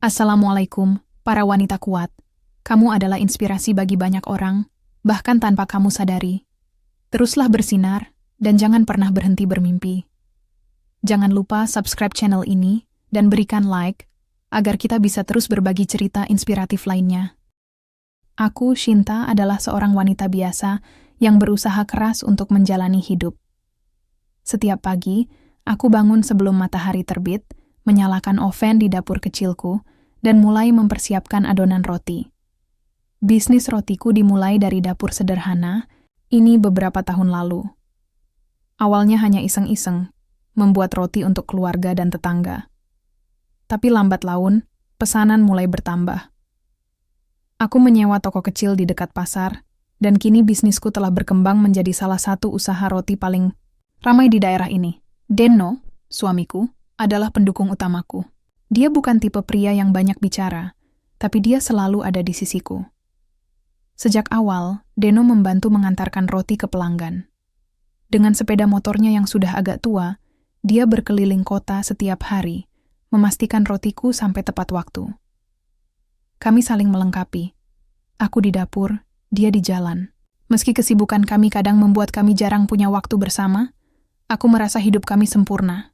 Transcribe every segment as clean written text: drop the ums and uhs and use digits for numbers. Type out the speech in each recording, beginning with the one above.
Assalamualaikum, para wanita kuat. Kamu adalah inspirasi bagi banyak orang, bahkan tanpa kamu sadari. Teruslah bersinar, dan jangan pernah berhenti bermimpi. Jangan lupa subscribe channel ini, dan berikan like, agar kita bisa terus berbagi cerita inspiratif lainnya. Aku, Shinta, adalah seorang wanita biasa yang berusaha keras untuk menjalani hidup. Setiap pagi, aku bangun sebelum matahari terbit, menyalakan oven di dapur kecilku, dan mulai mempersiapkan adonan roti. Bisnis rotiku dimulai dari dapur sederhana, ini beberapa tahun lalu. Awalnya hanya iseng-iseng, membuat roti untuk keluarga dan tetangga. Tapi lambat laun, pesanan mulai bertambah. Aku menyewa toko kecil di dekat pasar, dan kini bisnisku telah berkembang menjadi salah satu usaha roti paling ramai di daerah ini. Deno, suamiku, adalah pendukung utamaku. Dia bukan tipe pria yang banyak bicara, tapi dia selalu ada di sisiku. Sejak awal, Deno membantu mengantarkan roti ke pelanggan. Dengan sepeda motornya yang sudah agak tua, dia berkeliling kota setiap hari, memastikan rotiku sampai tepat waktu. Kami saling melengkapi. Aku di dapur, dia di jalan. Meski kesibukan kami kadang membuat kami jarang punya waktu bersama, aku merasa hidup kami sempurna.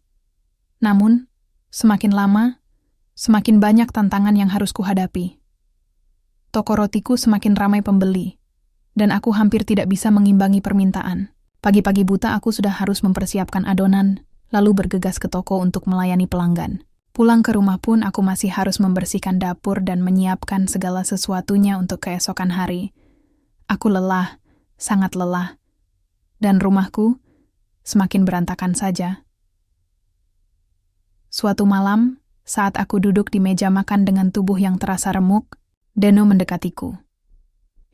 Namun, semakin lama, semakin banyak tantangan yang harus kuhadapi. Toko rotiku semakin ramai pembeli, dan aku hampir tidak bisa mengimbangi permintaan. Pagi-pagi buta aku sudah harus mempersiapkan adonan, lalu bergegas ke toko untuk melayani pelanggan. Pulang ke rumah pun aku masih harus membersihkan dapur dan menyiapkan segala sesuatunya untuk keesokan hari. Aku lelah, sangat lelah, dan rumahku semakin berantakan saja. Suatu malam, saat aku duduk di meja makan dengan tubuh yang terasa remuk, Deno mendekatiku.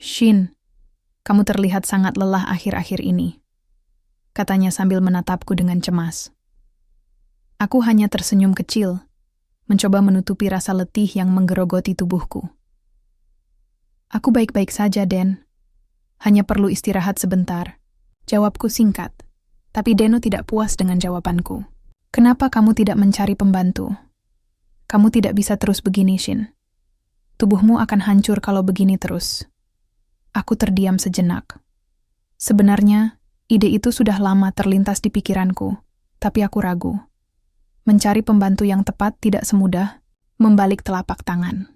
"Shin, kamu terlihat sangat lelah akhir-akhir ini," katanya sambil menatapku dengan cemas. Aku hanya tersenyum kecil, mencoba menutupi rasa letih yang menggerogoti tubuhku. "Aku baik-baik saja, Den. Hanya perlu istirahat sebentar." Jawabku singkat, tapi Deno tidak puas dengan jawabanku. "Kenapa kamu tidak mencari pembantu? Kamu tidak bisa terus begini, Shin. Tubuhmu akan hancur kalau begini terus." Aku terdiam sejenak. Sebenarnya, ide itu sudah lama terlintas di pikiranku, tapi aku ragu. Mencari pembantu yang tepat tidak semudah membalik telapak tangan.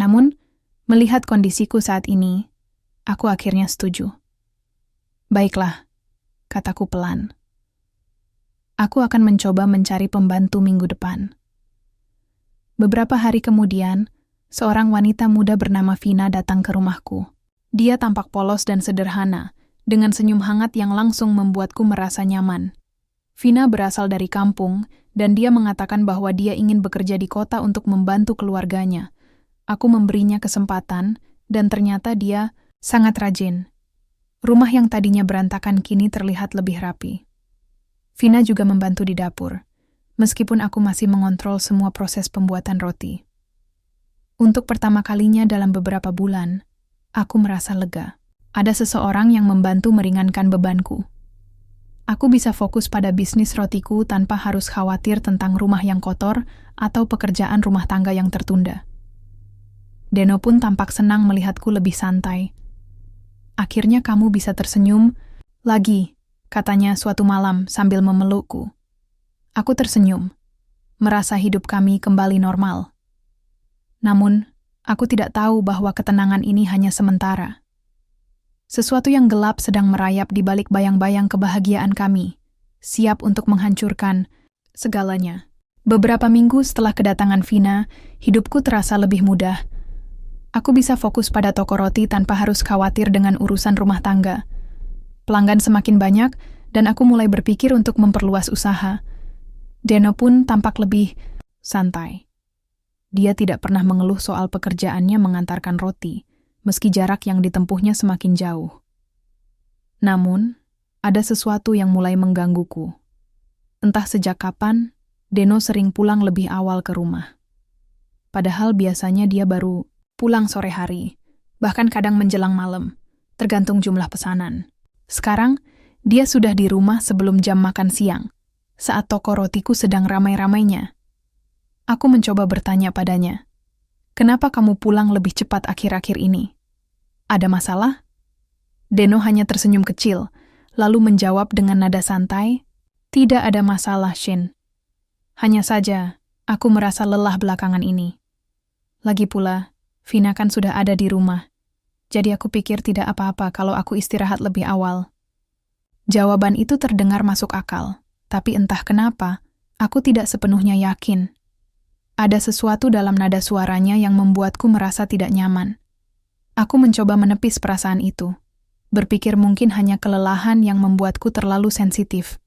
Namun, melihat kondisiku saat ini, aku akhirnya setuju. "Baiklah," kataku pelan. "Aku akan mencoba mencari pembantu minggu depan." Beberapa hari kemudian, seorang wanita muda bernama Vina datang ke rumahku. Dia tampak polos dan sederhana, dengan senyum hangat yang langsung membuatku merasa nyaman. Vina berasal dari kampung, dan dia mengatakan bahwa dia ingin bekerja di kota untuk membantu keluarganya. Aku memberinya kesempatan, dan ternyata dia sangat rajin. Rumah yang tadinya berantakan kini terlihat lebih rapi. Vina juga membantu di dapur, meskipun aku masih mengontrol semua proses pembuatan roti. Untuk pertama kalinya dalam beberapa bulan, aku merasa lega. Ada seseorang yang membantu meringankan bebanku. Aku bisa fokus pada bisnis rotiku tanpa harus khawatir tentang rumah yang kotor atau pekerjaan rumah tangga yang tertunda. Deno pun tampak senang melihatku lebih santai. "Akhirnya kamu bisa tersenyum lagi," katanya suatu malam sambil memelukku. Aku tersenyum, merasa hidup kami kembali normal. Namun, aku tidak tahu bahwa ketenangan ini hanya sementara. Sesuatu yang gelap sedang merayap di balik bayang-bayang kebahagiaan kami, siap untuk menghancurkan segalanya. Beberapa minggu setelah kedatangan Vina, hidupku terasa lebih mudah. Aku bisa fokus pada toko roti tanpa harus khawatir dengan urusan rumah tangga. Pelanggan semakin banyak, dan aku mulai berpikir untuk memperluas usaha. Deno pun tampak lebih santai. Dia tidak pernah mengeluh soal pekerjaannya mengantarkan roti, meski jarak yang ditempuhnya semakin jauh. Namun, ada sesuatu yang mulai menggangguku. Entah sejak kapan, Deno sering pulang lebih awal ke rumah. Padahal biasanya dia baru pulang sore hari, bahkan kadang menjelang malam, tergantung jumlah pesanan. Sekarang, dia sudah di rumah sebelum jam makan siang, saat toko rotiku sedang ramai-ramainya. Aku mencoba bertanya padanya, "Kenapa kamu pulang lebih cepat akhir-akhir ini? Ada masalah?" Deno hanya tersenyum kecil, lalu menjawab dengan nada santai, "Tidak ada masalah, Shin. Hanya saja, aku merasa lelah belakangan ini. Lagi pula, Vina kan sudah ada di rumah, jadi aku pikir tidak apa-apa kalau aku istirahat lebih awal." Jawaban itu terdengar masuk akal, tapi entah kenapa, aku tidak sepenuhnya yakin. Ada sesuatu dalam nada suaranya yang membuatku merasa tidak nyaman. Aku mencoba menepis perasaan itu, berpikir mungkin hanya kelelahan yang membuatku terlalu sensitif.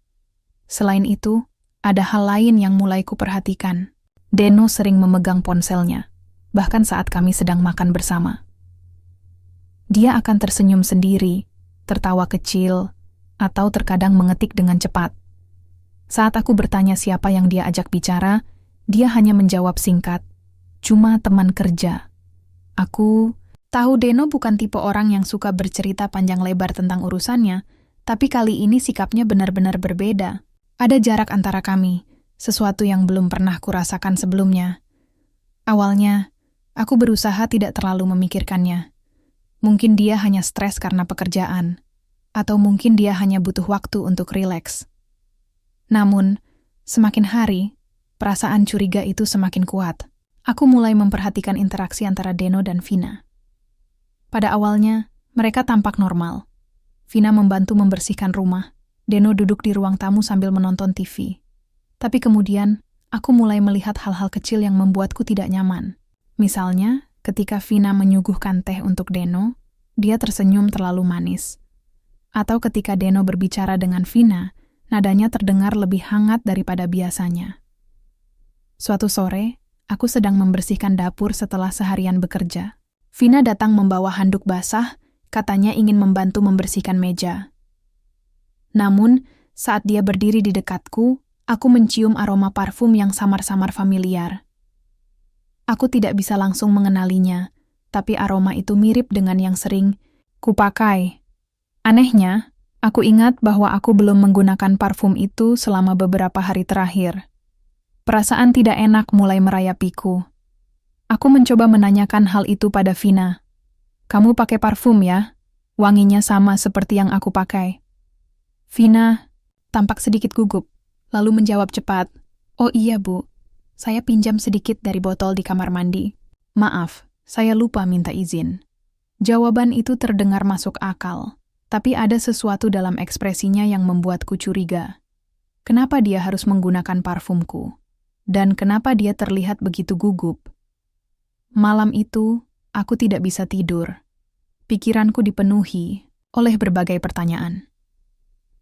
Selain itu, ada hal lain yang mulai kuperhatikan. Deno sering memegang ponselnya, bahkan saat kami sedang makan bersama. Dia akan tersenyum sendiri, tertawa kecil, atau terkadang mengetik dengan cepat. Saat aku bertanya siapa yang dia ajak bicara, dia hanya menjawab singkat, "Cuma teman kerja." Aku tahu Deno bukan tipe orang yang suka bercerita panjang lebar tentang urusannya, tapi kali ini sikapnya benar-benar berbeda. Ada jarak antara kami, sesuatu yang belum pernah kurasakan sebelumnya. Awalnya, aku berusaha tidak terlalu memikirkannya. Mungkin dia hanya stres karena pekerjaan, atau mungkin dia hanya butuh waktu untuk rileks. Namun, semakin hari, perasaan curiga itu semakin kuat. Aku mulai memperhatikan interaksi antara Deno dan Vina. Pada awalnya, mereka tampak normal. Vina membantu membersihkan rumah. Deno duduk di ruang tamu sambil menonton TV. Tapi kemudian, aku mulai melihat hal-hal kecil yang membuatku tidak nyaman. Misalnya, ketika Vina menyuguhkan teh untuk Deno, dia tersenyum terlalu manis. Atau ketika Deno berbicara dengan Vina, nadanya terdengar lebih hangat daripada biasanya. Suatu sore, aku sedang membersihkan dapur setelah seharian bekerja. Vina datang membawa handuk basah, katanya ingin membantu membersihkan meja. Namun, saat dia berdiri di dekatku, aku mencium aroma parfum yang samar-samar familiar. Aku tidak bisa langsung mengenalinya, tapi aroma itu mirip dengan yang sering kupakai. Anehnya, aku ingat bahwa aku belum menggunakan parfum itu selama beberapa hari terakhir. Perasaan tidak enak mulai merayapiku. Aku mencoba menanyakan hal itu pada Vina. "Kamu pakai parfum ya? Wanginya sama seperti yang aku pakai." Vina tampak sedikit gugup, lalu menjawab cepat, "Oh iya Bu, saya pinjam sedikit dari botol di kamar mandi. Maaf, saya lupa minta izin." Jawaban itu terdengar masuk akal, tapi ada sesuatu dalam ekspresinya yang membuatku curiga. Kenapa dia harus menggunakan parfumku? Dan kenapa dia terlihat begitu gugup? Malam itu, aku tidak bisa tidur. Pikiranku dipenuhi oleh berbagai pertanyaan.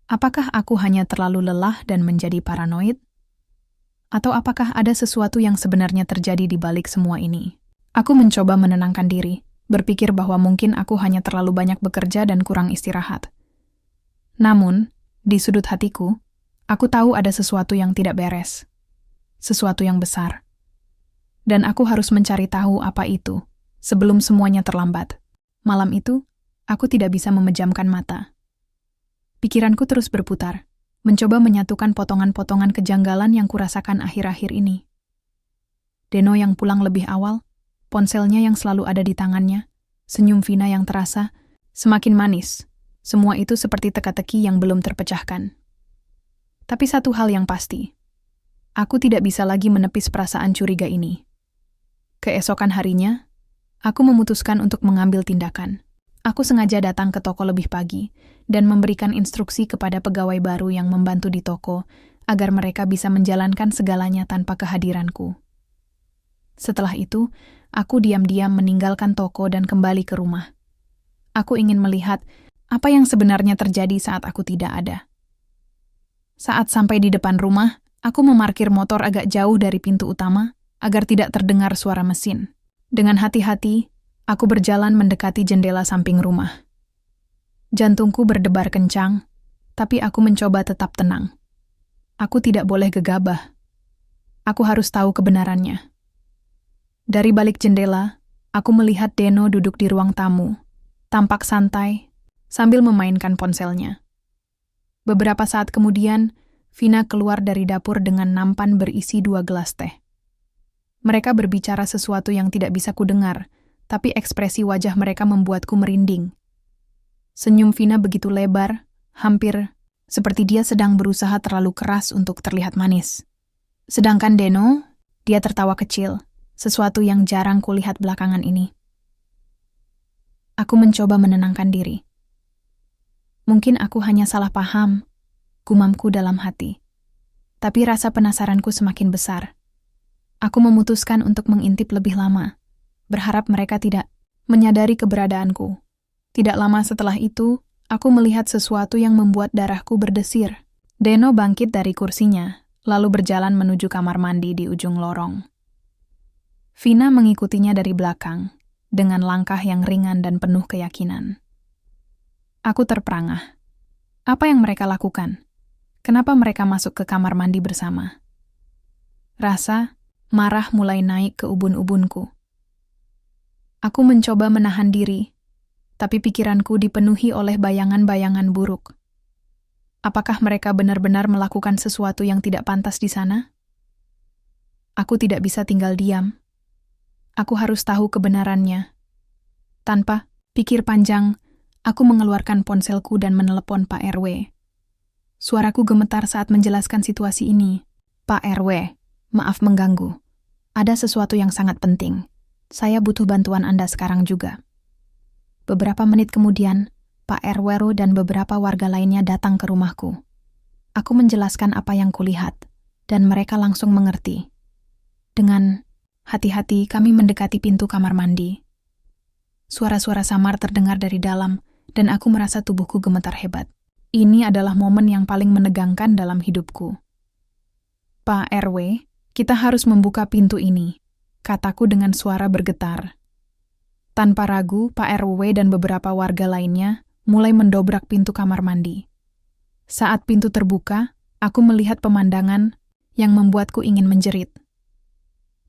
Apakah aku hanya terlalu lelah dan menjadi paranoid? Atau apakah ada sesuatu yang sebenarnya terjadi di balik semua ini? Aku mencoba menenangkan diri, berpikir bahwa mungkin aku hanya terlalu banyak bekerja dan kurang istirahat. Namun, di sudut hatiku, aku tahu ada sesuatu yang tidak beres. Sesuatu yang besar. Dan aku harus mencari tahu apa itu, sebelum semuanya terlambat. Malam itu, aku tidak bisa memejamkan mata. Pikiranku terus berputar, mencoba menyatukan potongan-potongan kejanggalan yang kurasakan akhir-akhir ini. Deno yang pulang lebih awal, ponselnya yang selalu ada di tangannya, senyum Vina yang terasa, semakin manis. Semua itu seperti teka-teki yang belum terpecahkan. Tapi satu hal yang pasti, aku tidak bisa lagi menepis perasaan curiga ini. Keesokan harinya, aku memutuskan untuk mengambil tindakan. Aku sengaja datang ke toko lebih pagi dan memberikan instruksi kepada pegawai baru yang membantu di toko agar mereka bisa menjalankan segalanya tanpa kehadiranku. Setelah itu, aku diam-diam meninggalkan toko dan kembali ke rumah. Aku ingin melihat apa yang sebenarnya terjadi saat aku tidak ada. Saat sampai di depan rumah, aku memarkir motor agak jauh dari pintu utama agar tidak terdengar suara mesin. Dengan hati-hati, aku berjalan mendekati jendela samping rumah. Jantungku berdebar kencang, tapi aku mencoba tetap tenang. Aku tidak boleh gegabah. Aku harus tahu kebenarannya. Dari balik jendela, aku melihat Deno duduk di ruang tamu, tampak santai, sambil memainkan ponselnya. Beberapa saat kemudian, Vina keluar dari dapur dengan nampan berisi 2 gelas teh. Mereka berbicara sesuatu yang tidak bisa kudengar, tapi ekspresi wajah mereka membuatku merinding. Senyum Vina begitu lebar, hampir seperti dia sedang berusaha terlalu keras untuk terlihat manis. Sedangkan Deno, dia tertawa kecil, sesuatu yang jarang kulihat belakangan ini. Aku mencoba menenangkan diri. Mungkin aku hanya salah paham, gumamku dalam hati. Tapi rasa penasaranku semakin besar. Aku memutuskan untuk mengintip lebih lama, berharap mereka tidak menyadari keberadaanku. Tidak lama setelah itu, aku melihat sesuatu yang membuat darahku berdesir. Deno bangkit dari kursinya, lalu berjalan menuju kamar mandi di ujung lorong. Vina mengikutinya dari belakang, dengan langkah yang ringan dan penuh keyakinan. Aku terperangah. Apa yang mereka lakukan? Kenapa mereka masuk ke kamar mandi bersama? Rasa marah mulai naik ke ubun-ubunku. Aku mencoba menahan diri, tapi pikiranku dipenuhi oleh bayangan-bayangan buruk. Apakah mereka benar-benar melakukan sesuatu yang tidak pantas di sana? Aku tidak bisa tinggal diam. Aku harus tahu kebenarannya. Tanpa pikir panjang, aku mengeluarkan ponselku dan menelepon Pak RW. Suaraku gemetar saat menjelaskan situasi ini. Pak RW, maaf mengganggu. Ada sesuatu yang sangat penting. Saya butuh bantuan Anda sekarang juga. Beberapa menit kemudian, Pak RW dan beberapa warga lainnya datang ke rumahku. Aku menjelaskan apa yang kulihat, dan mereka langsung mengerti. Dengan hati-hati kami mendekati pintu kamar mandi. Suara-suara samar terdengar dari dalam, dan aku merasa tubuhku gemetar hebat. Ini adalah momen yang paling menegangkan dalam hidupku. Pak RW, kita harus membuka pintu ini, kataku dengan suara bergetar. Tanpa ragu, Pak RW dan beberapa warga lainnya mulai mendobrak pintu kamar mandi. Saat pintu terbuka, aku melihat pemandangan yang membuatku ingin menjerit.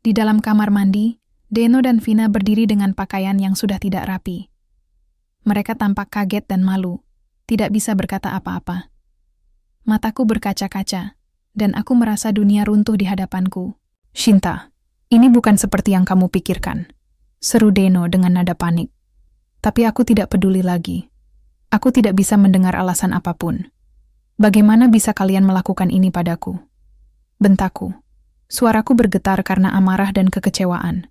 Di dalam kamar mandi, Deno dan Vina berdiri dengan pakaian yang sudah tidak rapi. Mereka tampak kaget dan malu, tidak bisa berkata apa-apa. Mataku berkaca-kaca, dan aku merasa dunia runtuh di hadapanku. Shinta, ini bukan seperti yang kamu pikirkan, seru Deno dengan nada panik. Tapi aku tidak peduli lagi. Aku tidak bisa mendengar alasan apapun. Bagaimana bisa kalian melakukan ini padaku? Bentakku. Suaraku bergetar karena amarah dan kekecewaan.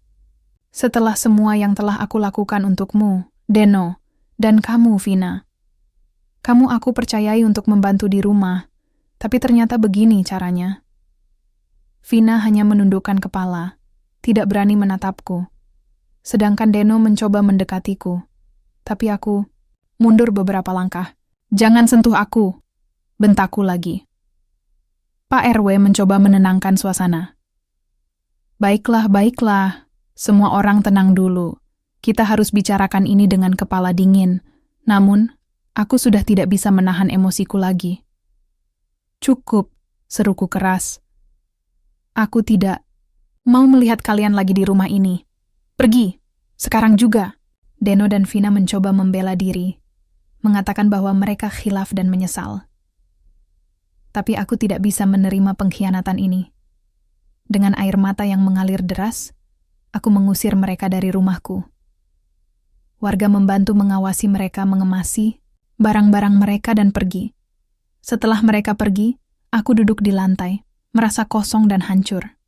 Setelah semua yang telah aku lakukan untukmu, Deno, dan kamu, Vina. Kamu aku percayai untuk membantu di rumah, tapi ternyata begini caranya. Vina hanya menundukkan kepala, tidak berani menatapku. Sedangkan Deno mencoba mendekatiku, tapi aku mundur beberapa langkah. Jangan sentuh aku, bentakku lagi. Pak RW mencoba menenangkan suasana. Baiklah, baiklah. Semua orang tenang dulu. Kita harus bicarakan ini dengan kepala dingin. Namun, aku sudah tidak bisa menahan emosiku lagi. Cukup, seruku keras. Aku tidak mau melihat kalian lagi di rumah ini. Pergi, sekarang juga. Deno dan Vina mencoba membela diri, mengatakan bahwa mereka khilaf dan menyesal. Tapi aku tidak bisa menerima pengkhianatan ini. Dengan air mata yang mengalir deras, aku mengusir mereka dari rumahku. Warga membantu mengawasi mereka mengemasi barang-barang mereka dan pergi. Setelah mereka pergi, aku duduk di lantai, merasa kosong dan hancur.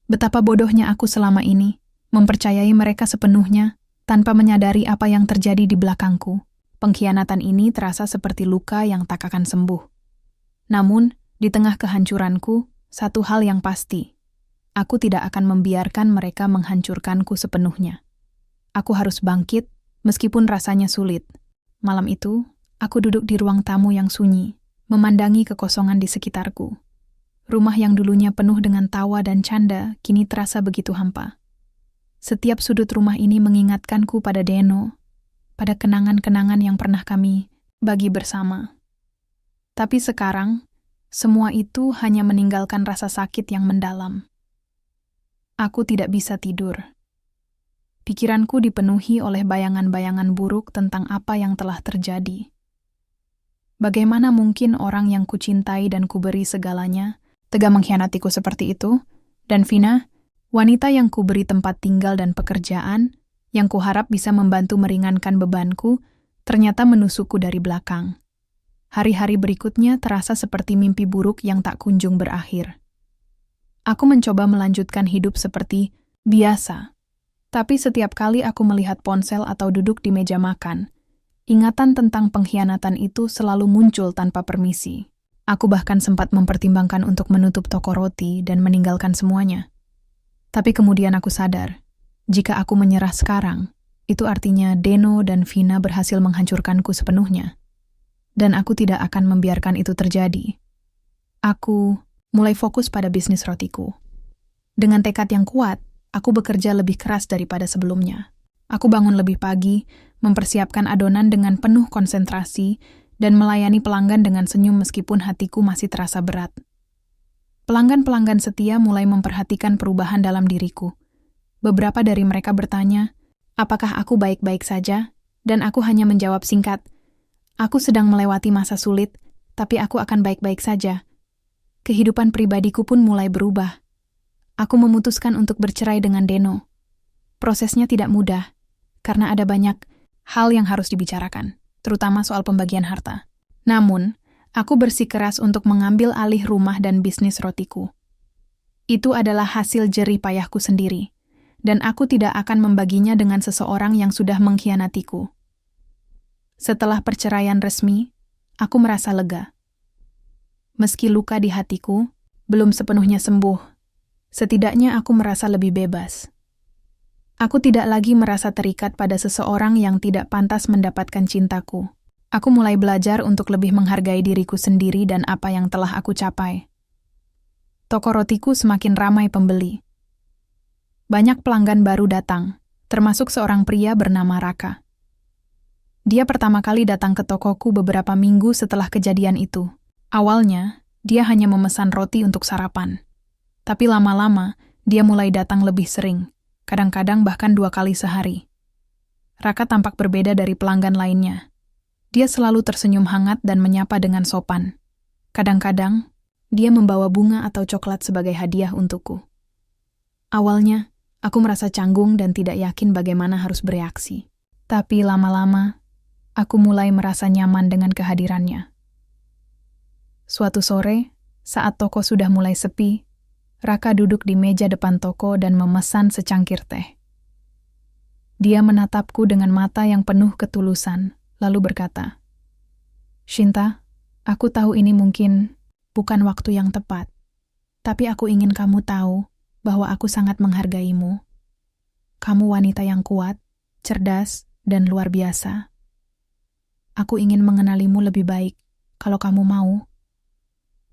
Betapa bodohnya aku selama ini, mempercayai mereka sepenuhnya, tanpa menyadari apa yang terjadi di belakangku. Pengkhianatan ini terasa seperti luka yang tak akan sembuh. Namun, di tengah kehancuranku, satu hal yang pasti. Aku tidak akan membiarkan mereka menghancurkanku sepenuhnya. Aku harus bangkit, meskipun rasanya sulit. Malam itu, aku duduk di ruang tamu yang sunyi, memandangi kekosongan di sekitarku. Rumah yang dulunya penuh dengan tawa dan canda, kini terasa begitu hampa. Setiap sudut rumah ini mengingatkanku pada Deno, pada kenangan-kenangan yang pernah kami bagi bersama. Tapi sekarang, semua itu hanya meninggalkan rasa sakit yang mendalam. Aku tidak bisa tidur. Pikiranku dipenuhi oleh bayangan-bayangan buruk tentang apa yang telah terjadi. Bagaimana mungkin orang yang kucintai dan kuberi segalanya tega mengkhianatiku seperti itu? Dan Vina, Wanita yang kuberi tempat tinggal dan pekerjaan, yang kuharap bisa membantu meringankan bebanku, ternyata menusukku dari belakang. Hari-hari berikutnya terasa seperti mimpi buruk yang tak kunjung berakhir. Aku mencoba melanjutkan hidup seperti biasa. Tapi setiap kali aku melihat ponsel atau duduk di meja makan, ingatan tentang pengkhianatan itu selalu muncul tanpa permisi. Aku bahkan sempat mempertimbangkan untuk menutup toko roti dan meninggalkan semuanya. Tapi kemudian aku sadar, jika aku menyerah sekarang, itu artinya Deno dan Vina berhasil menghancurkanku sepenuhnya. Dan aku tidak akan membiarkan itu terjadi. Aku mulai fokus pada bisnis rotiku. Dengan tekad yang kuat, aku bekerja lebih keras daripada sebelumnya. Aku bangun lebih pagi, mempersiapkan adonan dengan penuh konsentrasi, dan melayani pelanggan dengan senyum meskipun hatiku masih terasa berat. Pelanggan-pelanggan setia mulai memperhatikan perubahan dalam diriku. Beberapa dari mereka bertanya, apakah aku baik-baik saja? Dan aku hanya menjawab singkat, aku sedang melewati masa sulit, tapi aku akan baik-baik saja. Kehidupan pribadiku pun mulai berubah. Aku memutuskan untuk bercerai dengan Deno. Prosesnya tidak mudah, karena ada banyak hal yang harus dibicarakan, terutama soal pembagian harta. Namun, aku bersikeras untuk mengambil alih rumah dan bisnis rotiku. Itu adalah hasil jerih payahku sendiri, dan aku tidak akan membaginya dengan seseorang yang sudah mengkhianatiku. Setelah perceraian resmi, aku merasa lega. Meski luka di hatiku belum sepenuhnya sembuh, setidaknya aku merasa lebih bebas. Aku tidak lagi merasa terikat pada seseorang yang tidak pantas mendapatkan cintaku. Aku mulai belajar untuk lebih menghargai diriku sendiri dan apa yang telah aku capai. Toko rotiku semakin ramai pembeli. Banyak pelanggan baru datang, termasuk seorang pria bernama Raka. Dia pertama kali datang ke tokoku beberapa minggu setelah kejadian itu. Awalnya, dia hanya memesan roti untuk sarapan. Tapi lama-lama, dia mulai datang lebih sering, kadang-kadang bahkan 2 kali sehari. Raka tampak berbeda dari pelanggan lainnya. Dia selalu tersenyum hangat dan menyapa dengan sopan. Kadang-kadang, dia membawa bunga atau coklat sebagai hadiah untukku. Awalnya, aku merasa canggung dan tidak yakin bagaimana harus bereaksi. Tapi lama-lama, aku mulai merasa nyaman dengan kehadirannya. Suatu sore, saat toko sudah mulai sepi, Raka duduk di meja depan toko dan memesan secangkir teh. Dia menatapku dengan mata yang penuh ketulusan, lalu berkata, "Shinta, aku tahu ini mungkin bukan waktu yang tepat, tapi aku ingin kamu tahu bahwa aku sangat menghargaimu. Kamu wanita yang kuat, cerdas, dan luar biasa. Aku ingin mengenalimu lebih baik, kalau kamu mau."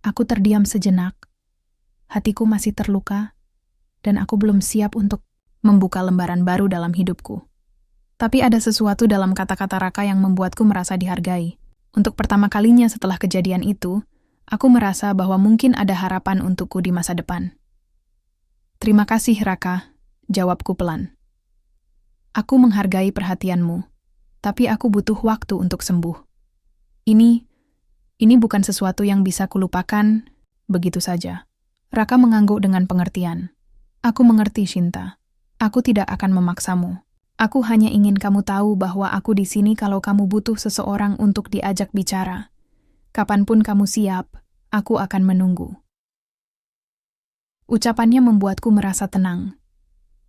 Aku terdiam sejenak. Hatiku masih terluka, dan aku belum siap untuk membuka lembaran baru dalam hidupku. Tapi ada sesuatu dalam kata-kata Raka yang membuatku merasa dihargai. Untuk pertama kalinya setelah kejadian itu, aku merasa bahwa mungkin ada harapan untukku di masa depan. "Terima kasih, Raka," jawabku pelan. "Aku menghargai perhatianmu, tapi aku butuh waktu untuk sembuh. Ini bukan sesuatu yang bisa kulupakan begitu saja." Raka mengangguk dengan pengertian. "Aku mengerti, Shinta. Aku tidak akan memaksamu. Aku hanya ingin kamu tahu bahwa aku di sini kalau kamu butuh seseorang untuk diajak bicara. Kapanpun kamu siap, aku akan menunggu." Ucapannya membuatku merasa tenang.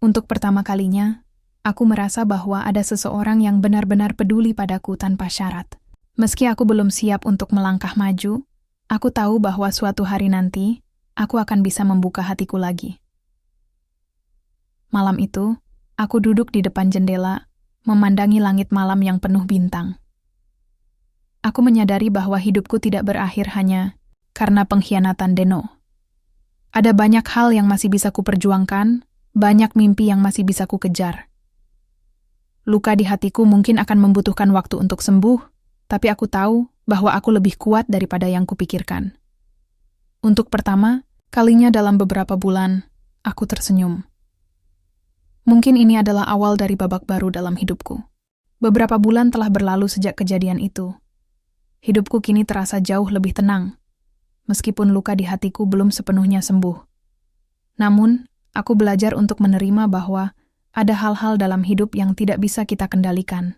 Untuk pertama kalinya, aku merasa bahwa ada seseorang yang benar-benar peduli padaku tanpa syarat. Meski aku belum siap untuk melangkah maju, aku tahu bahwa suatu hari nanti, aku akan bisa membuka hatiku lagi. Malam itu, aku duduk di depan jendela, memandangi langit malam yang penuh bintang. Aku menyadari bahwa hidupku tidak berakhir hanya karena pengkhianatan Deno. Ada banyak hal yang masih bisa kuperjuangkan, banyak mimpi yang masih bisa kukejar. Luka di hatiku mungkin akan membutuhkan waktu untuk sembuh, tapi aku tahu bahwa aku lebih kuat daripada yang kupikirkan. Untuk pertama kalinya dalam beberapa bulan, aku tersenyum. Mungkin ini adalah awal dari babak baru dalam hidupku. Beberapa bulan telah berlalu sejak kejadian itu. Hidupku kini terasa jauh lebih tenang, meskipun luka di hatiku belum sepenuhnya sembuh. Namun, Aku belajar untuk menerima bahwa ada hal-hal dalam hidup yang tidak bisa kita kendalikan.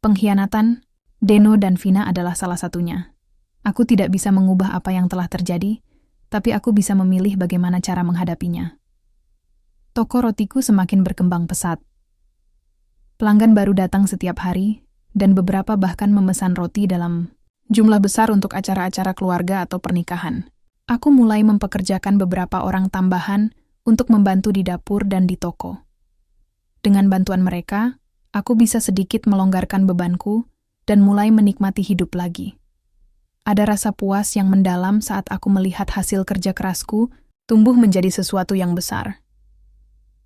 Pengkhianatan, Deno dan Vina adalah salah satunya. Aku tidak bisa mengubah apa yang telah terjadi, tapi aku bisa memilih bagaimana cara menghadapinya. Toko rotiku semakin berkembang pesat. Pelanggan baru datang setiap hari, dan beberapa bahkan memesan roti dalam jumlah besar untuk acara-acara keluarga atau pernikahan. Aku mulai mempekerjakan beberapa orang tambahan untuk membantu di dapur dan di toko. Dengan bantuan mereka, aku bisa sedikit melonggarkan bebanku dan mulai menikmati hidup lagi. Ada rasa puas yang mendalam saat aku melihat hasil kerja kerasku tumbuh menjadi sesuatu yang besar.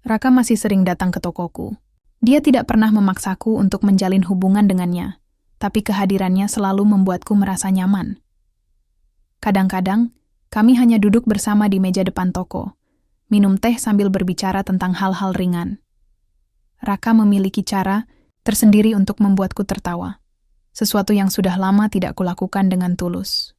Raka masih sering datang ke tokoku. Dia tidak pernah memaksaku untuk menjalin hubungan dengannya, tapi kehadirannya selalu membuatku merasa nyaman. Kadang-kadang, kami hanya duduk bersama di meja depan toko, minum teh sambil berbicara tentang hal-hal ringan. Raka memiliki cara tersendiri untuk membuatku tertawa, sesuatu yang sudah lama tidak kulakukan dengan tulus.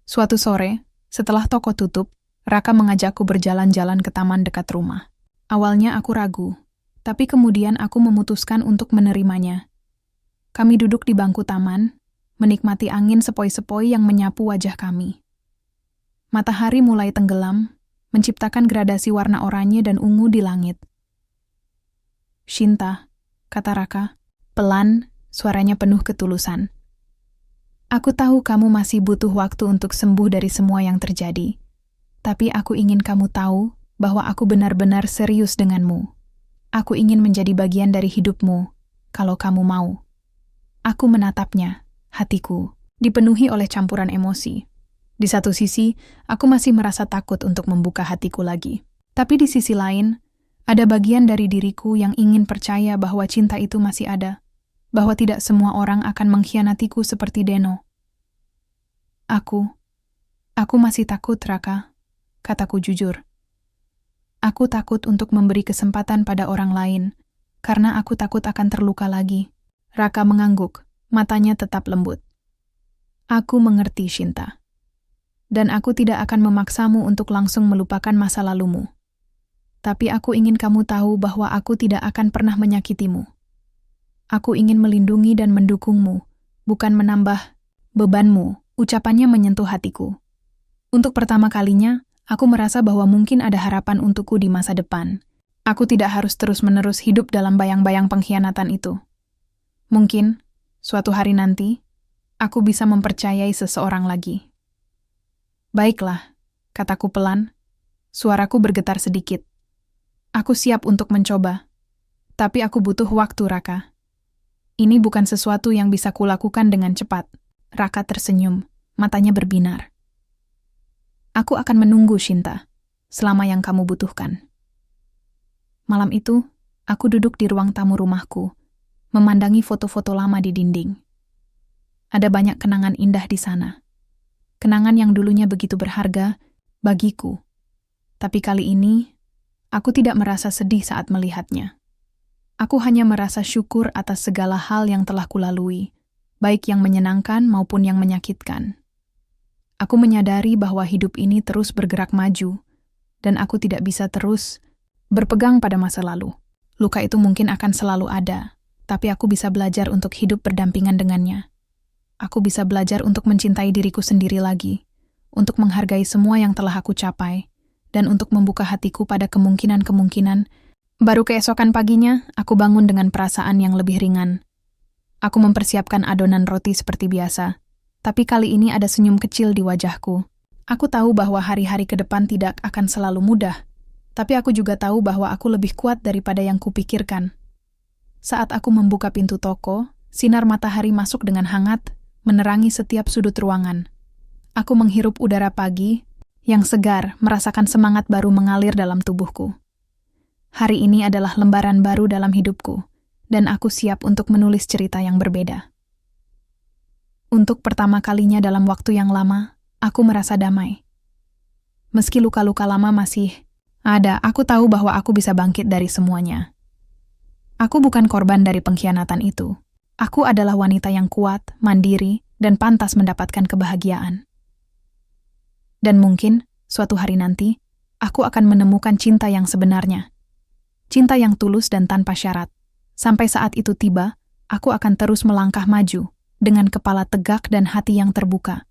Suatu sore, setelah toko tutup, Raka mengajakku berjalan-jalan ke taman dekat rumah. Awalnya aku ragu, tapi kemudian aku memutuskan untuk menerimanya. Kami duduk di bangku taman, menikmati angin sepoi-sepoi yang menyapu wajah kami. Matahari mulai tenggelam, menciptakan gradasi warna oranye dan ungu di langit. "Shinta," kata Raka, pelan, suaranya penuh ketulusan. "Aku tahu kamu masih butuh waktu untuk sembuh dari semua yang terjadi. Tapi aku ingin kamu tahu bahwa aku benar-benar serius denganmu. Aku ingin menjadi bagian dari hidupmu, kalau kamu mau." Aku menatapnya, hatiku dipenuhi oleh campuran emosi. Di satu sisi, aku masih merasa takut untuk membuka hatiku lagi. Tapi di sisi lain, ada bagian dari diriku yang ingin percaya bahwa cinta itu masih ada, bahwa tidak semua orang akan mengkhianatiku seperti Deno. Aku masih takut, Raka, kataku jujur. Aku takut untuk memberi kesempatan pada orang lain, karena aku takut akan terluka lagi. Raka mengangguk, matanya tetap lembut. Aku mengerti, Shinta. Dan aku tidak akan memaksamu untuk langsung melupakan masa lalumu. Tapi aku ingin kamu tahu bahwa aku tidak akan pernah menyakitimu. Aku ingin melindungi dan mendukungmu, bukan menambah bebanmu. Ucapannya menyentuh hatiku. Untuk pertama kalinya, aku merasa bahwa mungkin ada harapan untukku di masa depan. Aku tidak harus terus-menerus hidup dalam bayang-bayang pengkhianatan itu. Mungkin, suatu hari nanti, aku bisa mempercayai seseorang lagi. Baiklah, kataku pelan. Suaraku bergetar sedikit. Aku siap untuk mencoba. Tapi aku butuh waktu, Raka. Ini bukan sesuatu yang bisa kulakukan dengan cepat. Raka tersenyum, matanya berbinar. Aku akan menunggu, Shinta, selama yang kamu butuhkan. Malam itu, aku duduk di ruang tamu rumahku, memandangi foto-foto lama di dinding. Ada banyak kenangan indah di sana. Kenangan yang dulunya begitu berharga bagiku. Tapi kali ini, aku tidak merasa sedih saat melihatnya. Aku hanya merasa syukur atas segala hal yang telah kulalui, baik yang menyenangkan maupun yang menyakitkan. Aku menyadari bahwa hidup ini terus bergerak maju, dan aku tidak bisa terus berpegang pada masa lalu. Luka itu mungkin akan selalu ada, tapi aku bisa belajar untuk hidup berdampingan dengannya. Aku bisa belajar untuk mencintai diriku sendiri lagi, untuk menghargai semua yang telah aku capai, dan untuk membuka hatiku pada kemungkinan-kemungkinan. Baru keesokan paginya, aku bangun dengan perasaan yang lebih ringan. Aku mempersiapkan adonan roti seperti biasa, tapi kali ini ada senyum kecil di wajahku. Aku tahu bahwa hari-hari ke depan tidak akan selalu mudah, tapi aku juga tahu bahwa aku lebih kuat daripada yang kupikirkan. Saat aku membuka pintu toko, sinar matahari masuk dengan hangat, menerangi setiap sudut ruangan. Aku menghirup udara pagi yang segar, merasakan semangat baru mengalir dalam tubuhku. Hari ini adalah lembaran baru dalam hidupku, dan aku siap untuk menulis cerita yang berbeda. Untuk pertama kalinya dalam waktu yang lama, aku merasa damai. Meski luka-luka lama masih ada, aku tahu bahwa aku bisa bangkit dari semuanya. Aku bukan korban dari pengkhianatan itu. Aku adalah wanita yang kuat, mandiri, dan pantas mendapatkan kebahagiaan. Dan mungkin, suatu hari nanti, aku akan menemukan cinta yang sebenarnya. Cinta yang tulus dan tanpa syarat. Sampai saat itu tiba, aku akan terus melangkah maju, dengan kepala tegak dan hati yang terbuka.